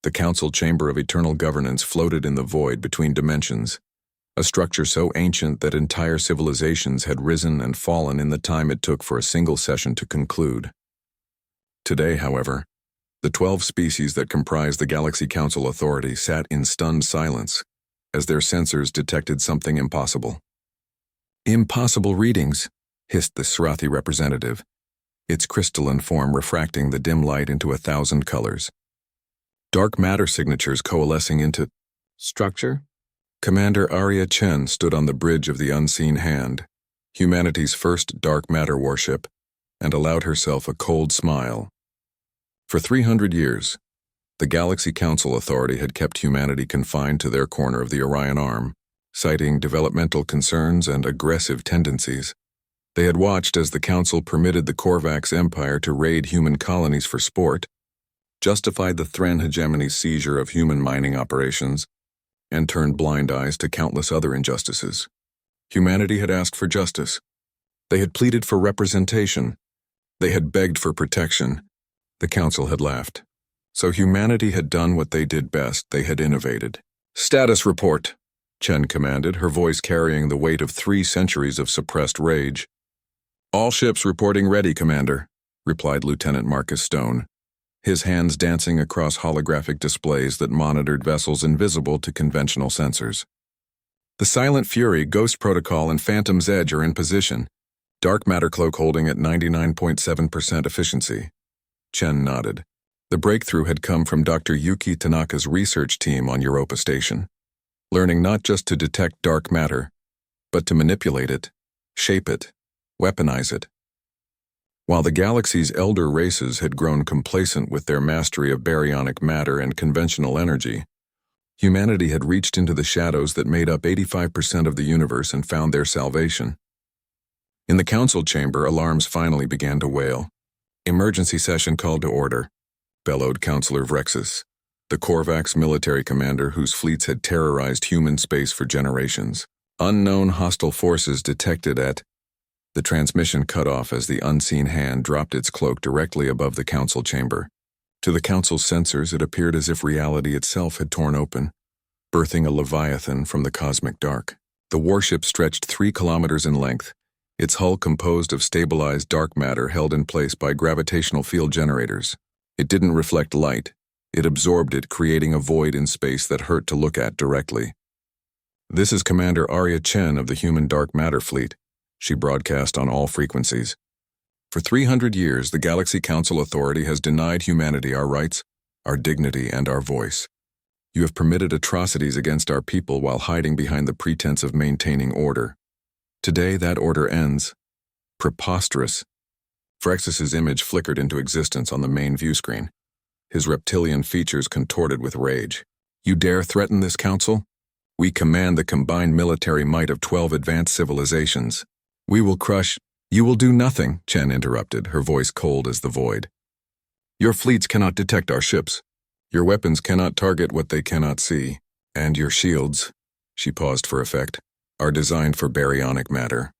The council chamber of eternal governance floated in the void between dimensions, a structure so ancient that entire civilizations had risen and fallen in the time it took for a single session to conclude. Today, however, the 12 species that comprise the Galaxy Council Authority sat in stunned silence as their sensors detected something impossible. "Impossible readings," hissed the Srathi representative, its crystalline form refracting the dim light into 1,000 colors. Dark matter signatures coalescing into structure? Commander Arya Chen stood on the bridge of the Unseen Hand, humanity's first dark matter warship, and allowed herself a cold smile. For 300 years, the Galaxy Council Authority had kept humanity confined to their corner of the Orion Arm, citing developmental concerns and aggressive tendencies. They had watched as the Council permitted the Korvax Empire to raid human colonies for sport, justified the Thran hegemony's seizure of human mining operations, and turned blind eyes to countless other injustices. Humanity had asked for justice. They had pleaded for representation. They had begged for protection. The Council had laughed. So humanity had done what they did best. They had innovated. "Status report," Chen commanded, her voice carrying the weight of 3 centuries of suppressed rage. "All ships reporting ready, Commander," replied Lieutenant Marcus Stone, his hands dancing across holographic displays that monitored vessels invisible to conventional sensors. "The Silent Fury, Ghost Protocol, and Phantom's Edge are in position. Dark matter cloak holding at 99.7% efficiency." Chen nodded. The breakthrough had come from Dr. Yuki Tanaka's research team on Europa Station, learning not just to detect dark matter, but to manipulate it, shape it, weaponize it. While the galaxy's elder races had grown complacent with their mastery of baryonic matter and conventional energy, humanity had reached into the shadows that made up 85% of the universe and found their salvation. In the council chamber, alarms finally began to wail. "Emergency session called to order," bellowed Counselor Vrexus, the Korvax military commander whose fleets had terrorized human space for generations. "Unknown hostile forces detected at..." The transmission cut off as the Unseen Hand dropped its cloak directly above the council chamber. To the council's sensors, it appeared as if reality itself had torn open, birthing a leviathan from the cosmic dark. The warship stretched 3 kilometers in length, its hull composed of stabilized dark matter held in place by gravitational field generators. It didn't reflect light. It absorbed it, creating a void in space that hurt to look at directly. "This is Commander Arya Chen of the Human Dark Matter Fleet," she broadcast on all frequencies. "For 300 years, the Galaxy Council Authority has denied humanity our rights, our dignity, and our voice. You have permitted atrocities against our people while hiding behind the pretense of maintaining order. Today, that order ends. Preposterous." Vrexus's image flickered into existence on the main view screen, his reptilian features contorted with rage. "You dare threaten this council? We command the combined military might of 12 advanced civilizations. We will crush..." "You will do nothing," Chen interrupted, her voice cold as the void. "Your fleets cannot detect our ships. Your weapons cannot target what they cannot see. And your shields," she paused for effect, "are designed for baryonic matter."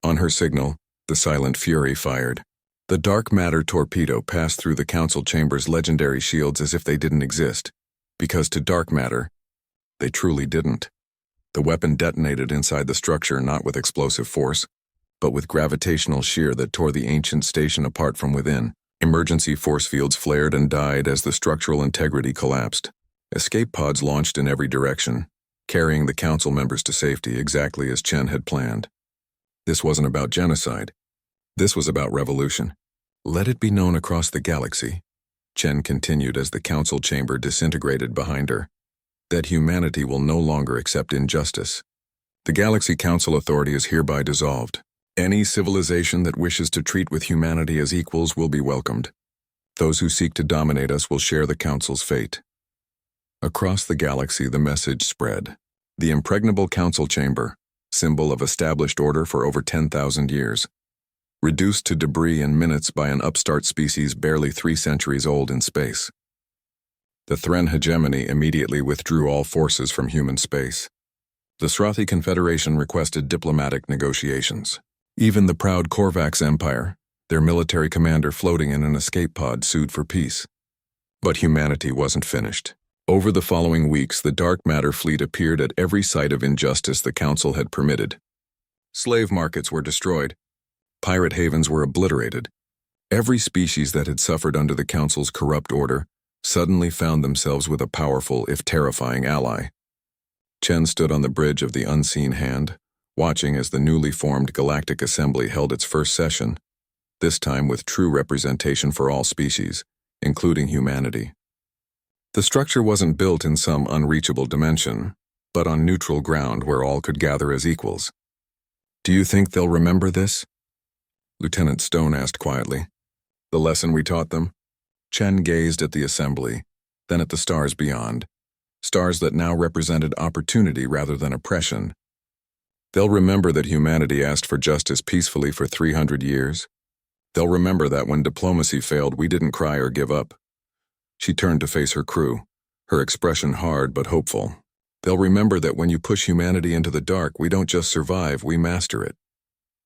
On her signal, the Silent Fury fired. The dark matter torpedo passed through the council chamber's legendary shields as if they didn't exist, because to dark matter, they truly didn't. The weapon detonated inside the structure not with explosive force, but with gravitational shear that tore the ancient station apart from within. Emergency force fields flared and died as the structural integrity collapsed. Escape pods launched in every direction, carrying the council members to safety exactly as Chen had planned. This wasn't about genocide. This was about revolution. "Let it be known across the galaxy," Chen continued as the council chamber disintegrated behind her, "that humanity will no longer accept injustice. The Galaxy Council Authority is hereby dissolved. Any civilization that wishes to treat with humanity as equals will be welcomed. Those who seek to dominate us will share the Council's fate." Across the galaxy, the message spread. The impregnable council chamber, symbol of established order for over 10,000 years, reduced to debris in minutes by an upstart species barely 3 centuries old in space. The Thran hegemony immediately withdrew all forces from human space. The Srathi Confederation requested diplomatic negotiations. Even the proud Korvax Empire, their military commander floating in an escape pod, sued for peace. But humanity wasn't finished. Over the following weeks, the dark matter fleet appeared at every site of injustice the Council had permitted. Slave markets were destroyed. Pirate havens were obliterated. Every species that had suffered under the Council's corrupt order suddenly found themselves with a powerful, if terrifying, ally. Chen stood on the bridge of the unseen hand, watching as the newly formed Galactic Assembly held its first session, this time with true representation for all species, including humanity. The structure wasn't built in some unreachable dimension, but on neutral ground where all could gather as equals. "Do you think they'll remember this?" Lieutenant Stone asked quietly. "The lesson we taught them?" Chen gazed at the assembly, then at the stars beyond, stars that now represented opportunity rather than oppression. "They'll remember that humanity asked for justice peacefully for 300 years. They'll remember that when diplomacy failed, we didn't cry or give up." She turned to face her crew, her expression hard but hopeful. "They'll remember that when you push humanity into the dark, we don't just survive, we master it."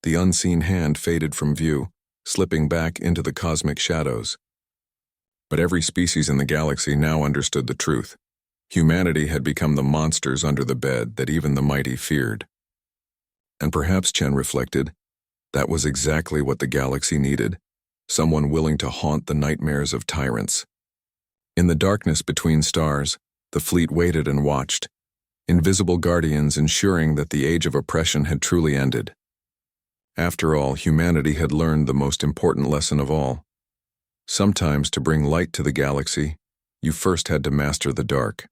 The unseen hand faded from view, slipping back into the cosmic shadows. But every species in the galaxy now understood the truth. Humanity had become the monsters under the bed that even the mighty feared. And perhaps, Chen reflected, that was exactly what the galaxy needed, someone willing to haunt the nightmares of tyrants. In the darkness between stars, the fleet waited and watched, invisible guardians ensuring that the age of oppression had truly ended. After all, humanity had learned the most important lesson of all. Sometimes to bring light to the galaxy, you first had to master the dark.